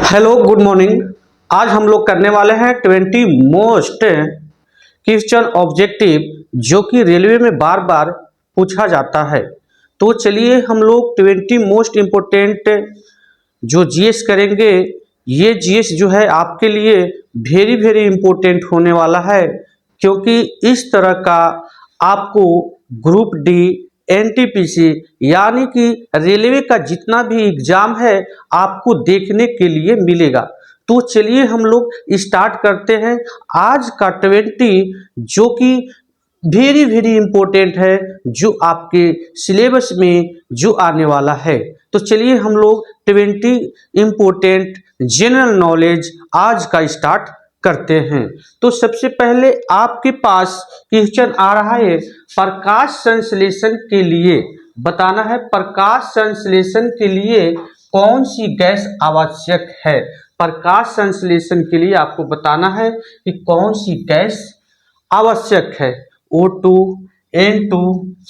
Hello good morning. आज हम लोग करने वाले हैं 20 मोस्ट क्वेश्चन ऑब्जेक्टिव जो कि रेलवे में बार बार पूछा जाता है। तो चलिए हम लोग 20 मोस्ट इम्पोर्टेंट जो जीएस करेंगे। ये जीएस जो है आपके लिए वेरी वेरी इम्पोर्टेंट होने वाला है, क्योंकि इस तरह का आपको ग्रुप डी एनटीपीसी यानी कि रेलवे का जितना भी एग्जाम है आपको देखने के लिए मिलेगा। तो चलिए हम लोग स्टार्ट करते हैं आज का 20 जो कि वेरी वेरी इंपॉर्टेंट है, जो आपके सिलेबस में जो आने वाला है। तो चलिए हम लोग 20 इंपॉर्टेंट जनरल नॉलेज आज का स्टार्ट करते हैं। तो सबसे पहले आपके पास क्वेश्चन आ रहा है, प्रकाश संश्लेषण के लिए बताना है, प्रकाश संश्लेषण के लिए कौन सी गैस आवश्यक है। प्रकाश संश्लेषण के लिए आपको बताना है कि कौन सी गैस आवश्यक है, O2, N2,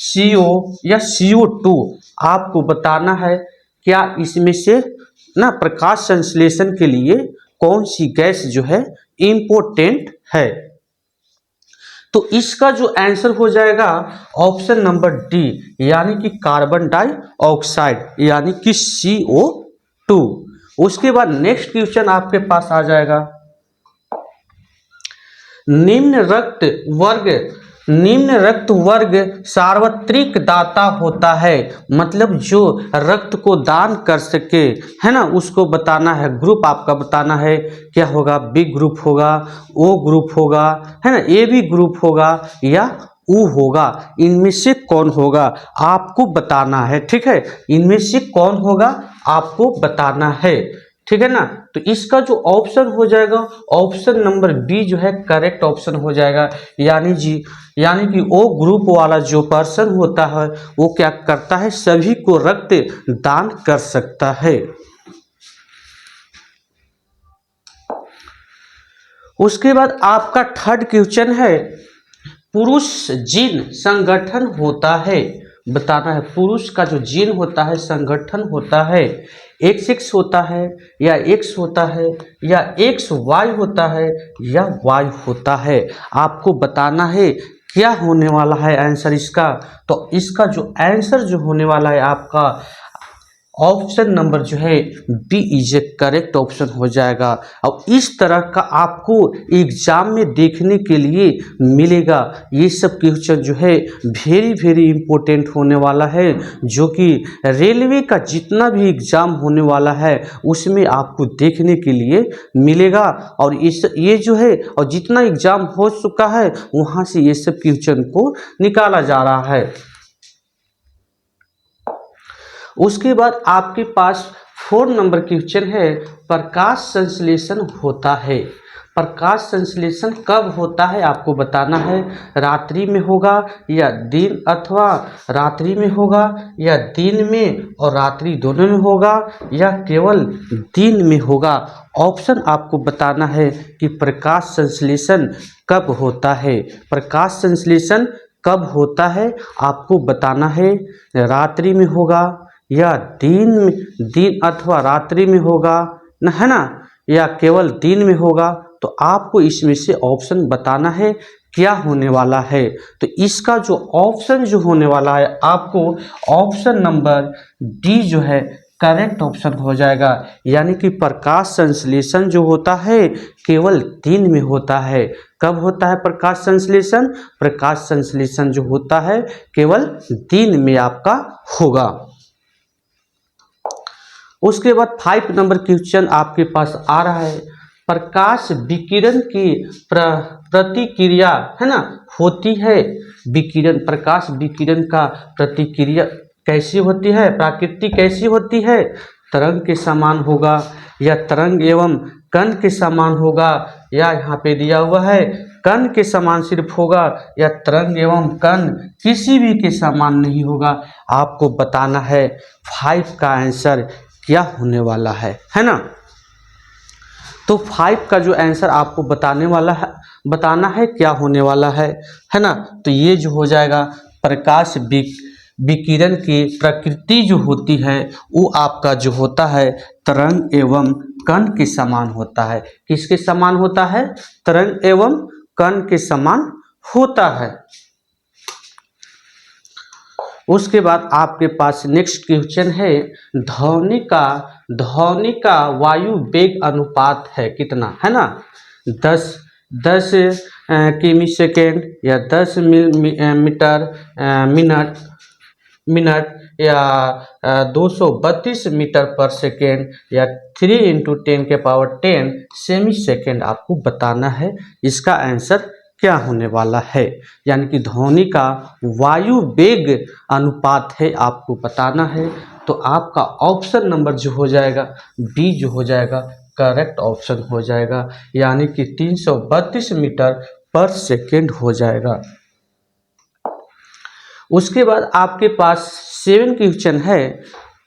CO या CO2 आपको बताना है। क्या इसमें से ना प्रकाश संश्लेषण के लिए कौन सी गैस जो है इंपॉर्टेंट है। तो इसका जो आंसर हो जाएगा ऑप्शन नंबर डी, यानी कि कार्बन डाइऑक्साइड यानी कि CO2। उसके बाद नेक्स्ट क्वेश्चन आपके पास आ जाएगा, निम्न रक्त वर्ग सार्वत्रिक दाता होता है, मतलब जो रक्त को दान कर सके, है ना, उसको बताना है। ग्रुप आपका बताना है, क्या होगा, बी ग्रुप होगा, ओ ग्रुप होगा, है ना, ए बी ग्रुप होगा या U होगा। इनमें से कौन होगा आपको बताना है, ठीक है, इनमें से कौन होगा आपको बताना है, ठीक है ना। तो इसका जो ऑप्शन हो जाएगा ऑप्शन नंबर बी जो है करेक्ट ऑप्शन हो जाएगा। यानी कि ओ ग्रुप वाला जो पर्सन होता है वो क्या करता है, सभी को रक्त दान कर सकता है। उसके बाद आपका थर्ड क्वेश्चन है, पुरुष जीन संगठन होता है, बताना है पुरुष का जो जीन होता है संगठन होता है, XX होता है या X होता है या XY होता है या Y होता है, आपको बताना है। क्या होने वाला है आंसर इसका, तो इसका जो आंसर जो होने वाला है आपका ऑप्शन नंबर जो है B is a correct option हो जाएगा। और इस तरह का आपको एग्जाम में देखने के लिए मिलेगा। ये सब क्वेश्चन जो है वेरी वेरी इंपॉर्टेंट होने वाला है, जो कि रेलवे का जितना भी एग्जाम होने वाला है उसमें आपको देखने के लिए मिलेगा। और ये जो है और जितना एग्जाम हो चुका है वहाँ से ये सब क्वेश्चन को निकाला जा रहा है। उसके बाद आपके पास 4 नंबर क्वेश्चन है, प्रकाश संश्लेषण होता है, प्रकाश संश्लेषण कब होता है आपको बताना है। रात्रि में होगा या दिन, अथवा रात्रि में होगा या दिन में और रात्रि दोनों में होगा या केवल दिन में होगा। ऑप्शन आपको बताना है कि प्रकाश संश्लेषण कब होता है, प्रकाश संश्लेषण कब होता है आपको बताना है। रात्रि में होगा या दिन अथवा रात्रि में होगा न, है ना, या केवल दिन में होगा। तो आपको इसमें से ऑप्शन बताना है क्या होने वाला है। तो इसका जो ऑप्शन जो होने वाला है आपको ऑप्शन नंबर डी जो है करेक्ट ऑप्शन हो जाएगा। यानी कि प्रकाश संश्लेषण जो होता है केवल दिन में होता है। कब होता है प्रकाश संश्लेषण, प्रकाश संश्लेषण जो होता है केवल दिन में आपका होगा। उसके बाद 5 नंबर क्वेश्चन आपके पास आ रहा है, प्रकाश विकिरण की प्रतिक्रिया, है ना, होती है, विकिरण प्रकाश विकिरण का प्रतिक्रिया कैसी होती है, प्रकृति कैसी होती है, तरंग के समान होगा या तरंग एवं कण के समान होगा, या यहाँ पे दिया हुआ है कण के समान सिर्फ होगा या तरंग एवं कण किसी भी के समान नहीं होगा। आपको बताना है 5 का आंसर क्या होने वाला है ना। तो 5 का जो आंसर आपको बताना है क्या होने वाला है ना। तो ये जो हो जाएगा प्रकाश विकिरण की प्रकृति जो होती है वो आपका जो होता है तरंग एवं कण के समान होता है। किसके समान होता है? तरंग एवं कण के समान होता है। उसके बाद आपके पास नेक्स्ट क्वेश्चन है, ध्वनि का वायु वेग अनुपात है कितना, है ना? 10 किमी सेकेंड या 10 मीटर मिनट या 232 मीटर पर सेकेंड या 3 × 10⁻10 सेमी सेकेंड आपको बताना है। इसका आंसर क्या होने वाला है? यानी कि ध्वनि का वायु वेग अनुपात है, आपको बताना है। तो आपका ऑप्शन नंबर जो हो जाएगा बी जो हो जाएगा करेक्ट ऑप्शन हो जाएगा, यानी कि 332 मीटर पर सेकेंड हो जाएगा। उसके बाद आपके पास 7 क्वेश्चन है,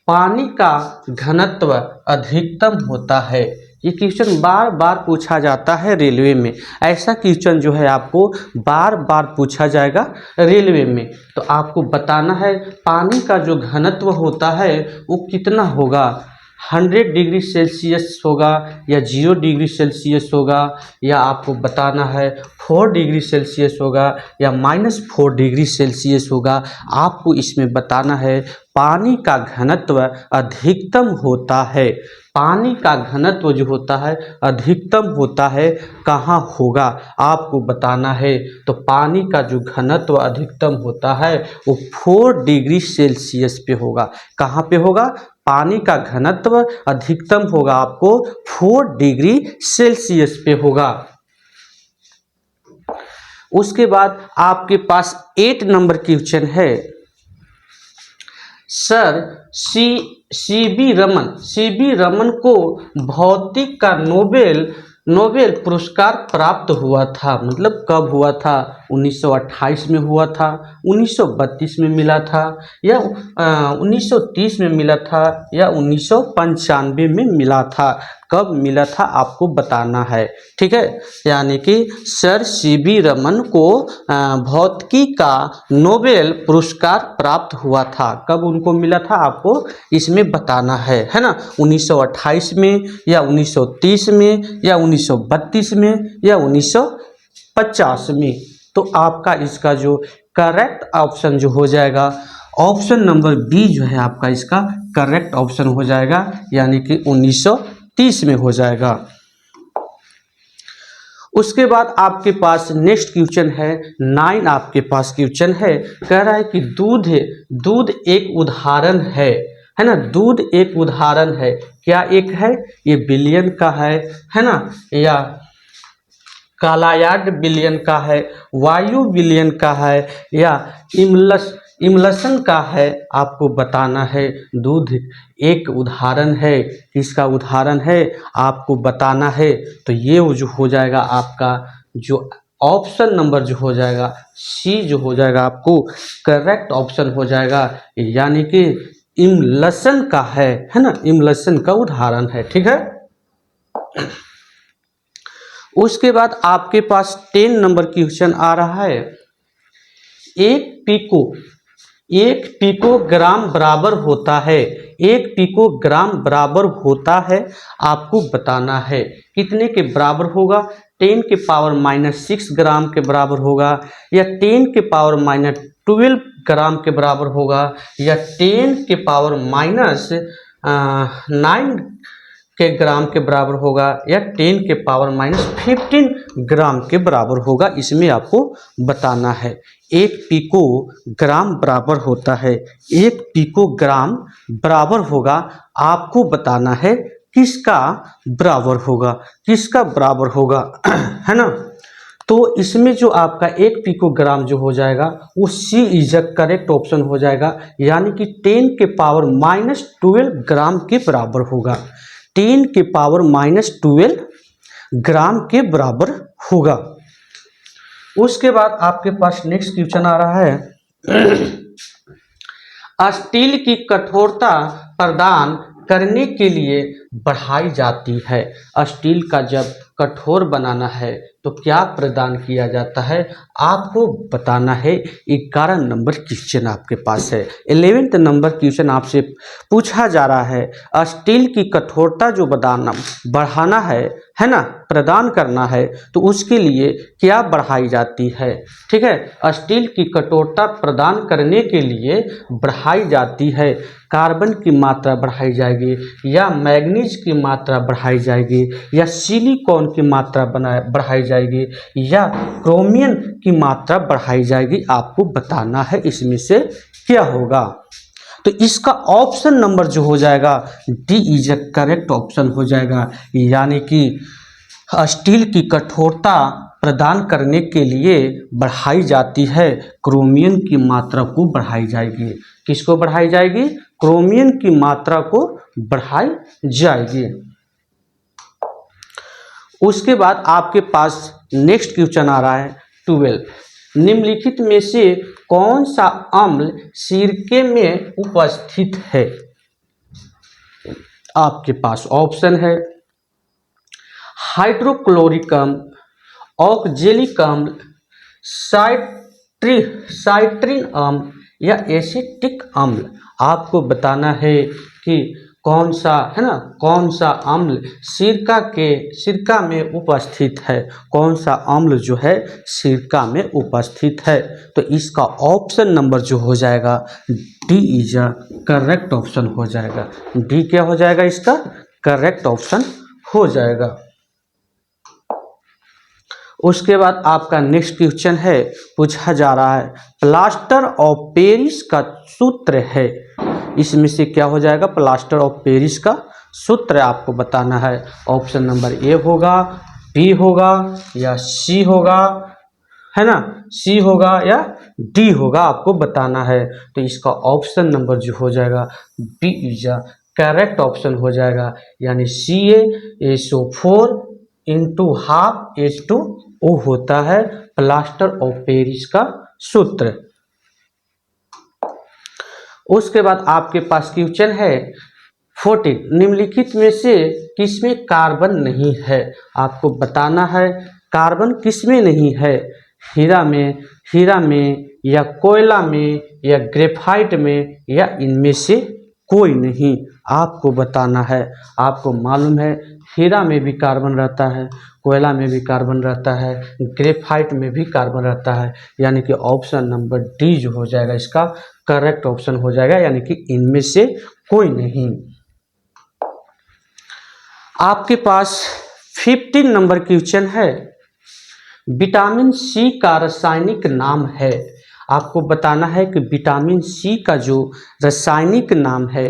पानी का घनत्व अधिकतम होता है। ये क्वेश्चन बार बार पूछा जाता है रेलवे में। ऐसा क्वेश्चन जो है आपको बार बार पूछा जाएगा रेलवे में। तो आपको बताना है पानी का जो घनत्व होता है वो कितना होगा, 100 डिग्री सेल्सियस होगा या 0 डिग्री सेल्सियस होगा, या आपको बताना है 4 डिग्री सेल्सियस होगा या -4 डिग्री सेल्सियस होगा। आपको इसमें बताना है पानी का घनत्व अधिकतम होता है। पानी का घनत्व जो होता है अधिकतम होता है कहाँ होगा, आपको बताना है। तो पानी का जो घनत्व अधिकतम होता है वो 4 डिग्री सेल्सियस पे होगा। कहाँ पे होगा? पानी का घनत्व अधिकतम होगा आपको 4 डिग्री सेल्सियस पे होगा। उसके बाद आपके पास 8 नंबर क्वेश्चन है, सर सी बी रमन को भौतिक का नोबेल पुरस्कार प्राप्त हुआ था, मतलब कब हुआ था? 1928 में हुआ था, 1932 में मिला था, या 1930 में मिला था, या 1995 में मिला था। कब मिला था आपको बताना है, ठीक है। यानी कि सर सी.वी. रमन को भौतिकी का नोबेल पुरस्कार प्राप्त हुआ था। कब उनको मिला था आपको इसमें बताना है ना? 1928 में या 1930 में या 1932 में या 1950 में। तो आपका इसका जो करेक्ट ऑप्शन जो हो जाएगा ऑप्शन नंबर बी जो है आपका इसका करेक्ट ऑप्शन हो जाएगा, यानी कि 1930 में हो जाएगा। उसके बाद आपके पास नेक्स्ट क्वेश्चन है 9 आपके पास क्वेश्चन है, कह रहा है कि दूध एक उदाहरण है ना? दूध एक उदाहरण है, क्या एक है? ये बिलियन का है ना? या कालायाड बिलियन का है, वायु बिलियन का है, या इमल्सन का है? आपको बताना है। दूध एक उदाहरण है, किसका उदाहरण है आपको बताना है। तो ये जो हो जाएगा आपका जो ऑप्शन नंबर जो हो जाएगा सी जो हो जाएगा आपको करेक्ट ऑप्शन हो जाएगा, यानी कि इमल्सन का है ना? इमल्सन का उदाहरण है, ठीक है। उसके बाद आपके पास 10 नंबर क्वेश्चन आ रहा है, एक पिकोग्राम बराबर होता है, एक पिकोग्राम बराबर होता है, आपको बताना है कितने के बराबर होगा? 10 के पावर -6 ग्राम के बराबर होगा, या 10 के पावर -12 ग्राम के बराबर होगा, या 10 के पावर -9 के ग्राम के बराबर होगा, या 10 के पावर -15 ग्राम के बराबर होगा। इसमें आपको बताना है। एक पिकोग्राम बराबर होता है, एक पिकोग्राम बराबर होगा, आपको बताना है किसका बराबर होगा, किसका बराबर होगा है ना? तो इसमें जो आपका एक पिकोग्राम जो हो जाएगा वो सी इज अ करेक्ट ऑप्शन हो जाएगा, यानी कि 10 के पावर -12 ग्राम के बराबर होगा। 10 के पावर -12 ग्राम के बराबर होगा। उसके बाद आपके पास नेक्स्ट क्वेश्चन आ रहा है, स्टील की कठोरता प्रदान करने के लिए बढ़ाई जाती है। स्टील का जब कठोर बनाना है तो क्या प्रदान किया जाता है, आपको बताना है। 11 नंबर क्वेश्चन आपके पास है। 11th नंबर क्वेश्चन आपसे पूछा जा रहा है स्टील की कठोरता जो बढ़ाना है ना, प्रदान करना है, तो उसके लिए क्या बढ़ाई जाती है। ठीक है, स्टील की कठोरता प्रदान करने के लिए बढ़ाई जाती है। कार्बन की मात्रा बढ़ाई जाएगी, या मैग्नीज की मात्रा बढ़ाई जाएगी, या सिलिकॉन की मात्रा बढ़ाई जाएगी, या क्रोमियम की मात्रा बढ़ाई जाएगी, आपको बताना है इसमें से क्या होगा। तो इसका ऑप्शन नंबर जो हो जाएगा D is a correct option हो जाएगा, यानी कि स्टील की कठोरता प्रदान करने के लिए बढ़ाई जाती है, क्रोमियम की मात्रा को बढ़ाई जाएगी। किसको बढ़ाई जाएगी, क्रोमियम की मात्रा को बढ़ाई जाएगी। उसके बाद आपके पास नेक्स्ट क्वेश्चन आ रहा है 12। निम्नलिखित में से कौन सा अम्ल सिरके में उपस्थित है। आपके पास ऑप्शन है हाइड्रोक्लोरिक अम्ल, ऑक्जेलिक अम्ल, साइट्रिन अम्ल, या एसिटिक अम्ल। आपको बताना है कि कौन सा है ना, कौन सा अम्ल सिरका में उपस्थित है, कौन सा अम्ल जो है सिरका में उपस्थित है। तो इसका ऑप्शन नंबर जो हो जाएगा D is a correct option हो जाएगा। डी क्या हो जाएगा, इसका करेक्ट ऑप्शन हो जाएगा। उसके बाद आपका नेक्स्ट क्वेश्चन है, पूछा जा रहा है प्लास्टर ऑफ पेरिस का सूत्र है। इसमें से क्या हो जाएगा, प्लास्टर ऑफ पेरिस का सूत्र आपको बताना है। ऑप्शन नंबर ए होगा, बी होगा, या सी होगा, है ना, सी होगा या डी होगा, आपको बताना है। तो इसका ऑप्शन नंबर जो हो जाएगा B is a correct option हो जाएगा, यानी CaSO4 इंटू हाफ H2O होता है प्लास्टर ऑफ पेरिस का सूत्र। उसके बाद आपके पास क्वेश्चन है 14। निम्नलिखित में से किसमें कार्बन नहीं है। आपको बताना है कार्बन किसमें नहीं है, हीरा में, या कोयला में, या ग्रेफाइट में, या इनमें से कोई नहीं, आपको बताना है। आपको मालूम है हीरा में भी कार्बन रहता है, कोयला में भी कार्बन रहता है, ग्रेफाइट में भी कार्बन रहता है, यानी कि ऑप्शन नंबर डी जो हो जाएगा इसका करेक्ट ऑप्शन हो जाएगा, यानी कि इनमें से कोई नहीं। आपके पास 15 नंबर क्वेश्चन है, विटामिन सी का रासायनिक नाम है। आपको बताना है कि विटामिन सी का जो रासायनिक नाम है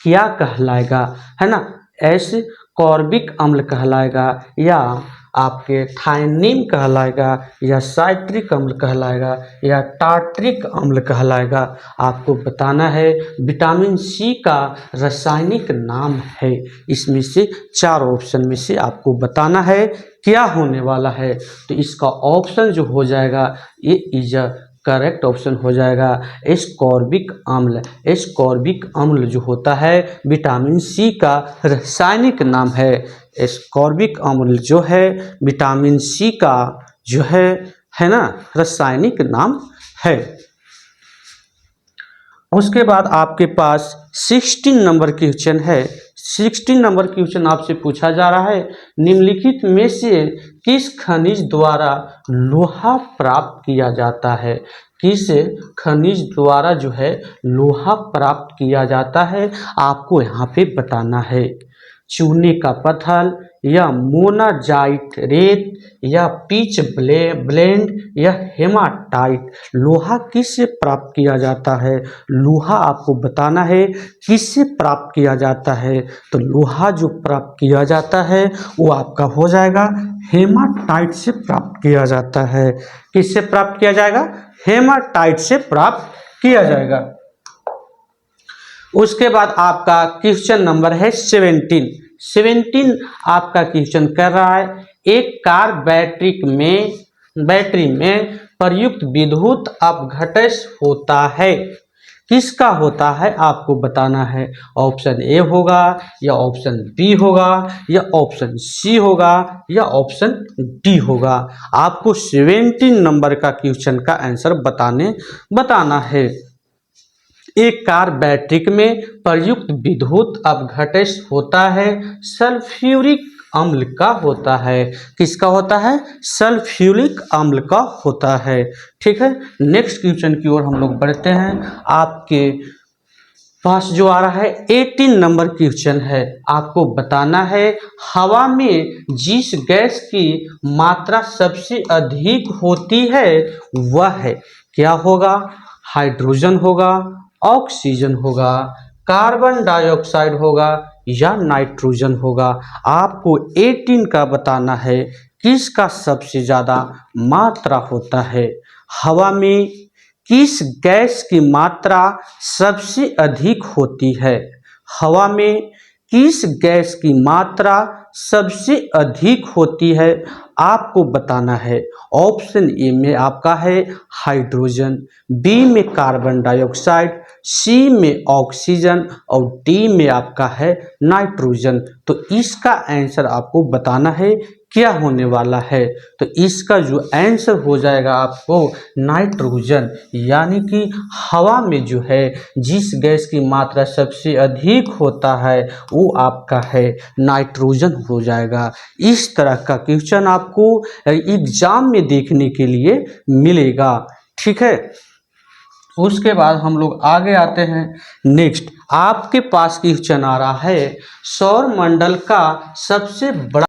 क्या कहलाएगा, है ना, एस्कॉर्बिक अम्ल कहलाएगा, या आपके थायनीन कहलाएगा, या साइट्रिक अम्ल कहलाएगा, या टार्ट्रिक अम्ल कहलाएगा। आपको बताना है विटामिन सी का रासायनिक नाम है। इसमें से 4 ऑप्शन में से आपको बताना है क्या होने वाला है। तो इसका ऑप्शन जो हो जाएगा ये इज अ करेक्ट ऑप्शन हो जाएगा एस्कॉर्बिक अम्ल। एस्कॉर्बिक अम्ल जो होता है विटामिन सी का रासायनिक नाम है। एस्कॉर्बिक अम्ल जो है विटामिन सी का जो है ना, रासायनिक नाम है। उसके बाद आपके पास 16 नंबर क्वेश्चन है। 16 नंबर क्वेश्चन आपसे पूछा जा रहा है, निम्नलिखित में से किस खनिज द्वारा लोहा प्राप्त किया जाता है। किस खनिज द्वारा जो है लोहा प्राप्त किया जाता है, आपको यहाँ पे बताना है। चूने का पत्थर, या मोनाजाइट रेत, या पिच ब्लेंड, या हेमाटाइट। लोहा किससे प्राप्त किया जाता है, लोहा आपको बताना है किससे प्राप्त किया जाता है। तो लोहा जो प्राप्त किया जाता है वो आपका हो जाएगा हेमाटाइट से प्राप्त किया जाता है। किससे प्राप्त किया जाएगा, हेमाटाइट से प्राप्त किया जाएगा। उसके बाद आपका क्वेश्चन नंबर है 17 आपका क्वेश्चन कर रहा है, एक कार बैटरी में प्रयुक्त विद्युत अपघटन होता है। किसका होता है आपको बताना है। ऑप्शन ए होगा या ऑप्शन बी होगा या ऑप्शन सी होगा या ऑप्शन डी होगा। आपको 17 नंबर का क्वेश्चन का आंसर बताना है। एक कार बैटरी में प्रयुक्त विद्युत अपघटन होता है सल्फ्यूरिक अम्ल का होता है। किसका होता है? सल्फ्यूरिक अम्ल का होता है। ठीक है, नेक्स्ट क्वेश्चन की ओर हम लोग बढ़ते हैं। आपके पास जो आ रहा है 18 नंबर क्वेश्चन है। आपको बताना है हवा में जिस गैस की मात्रा सबसे अधिक होती है वह है, क्या होगा? हाइड्रोजन होगा, ऑक्सीजन होगा, कार्बन डाइऑक्साइड होगा या नाइट्रोजन होगा। आपको 18 का बताना है किसका सबसे ज़्यादा मात्रा होता है। हवा में किस गैस की मात्रा सबसे अधिक होती है? हवा में किस गैस की मात्रा सबसे अधिक होती है आपको बताना है। ऑप्शन ए में आपका है हाइड्रोजन, बी में कार्बन डाइऑक्साइड, सी में ऑक्सीजन और डी में आपका है नाइट्रोजन। तो इसका आंसर आपको बताना है क्या होने वाला है। तो इसका जो आंसर हो जाएगा आपको नाइट्रोजन, यानी कि हवा में जो है जिस गैस की मात्रा सबसे अधिक होता है वो आपका है नाइट्रोजन हो जाएगा। इस तरह का क्वेश्चन आपको एग्जाम में देखने के लिए मिलेगा। ठीक है, उसके बाद हम लोग आगे आते हैं। नेक्स्ट आपके पास क्वेश्चन आ रहा है सौर मंडल का सबसे बड़ा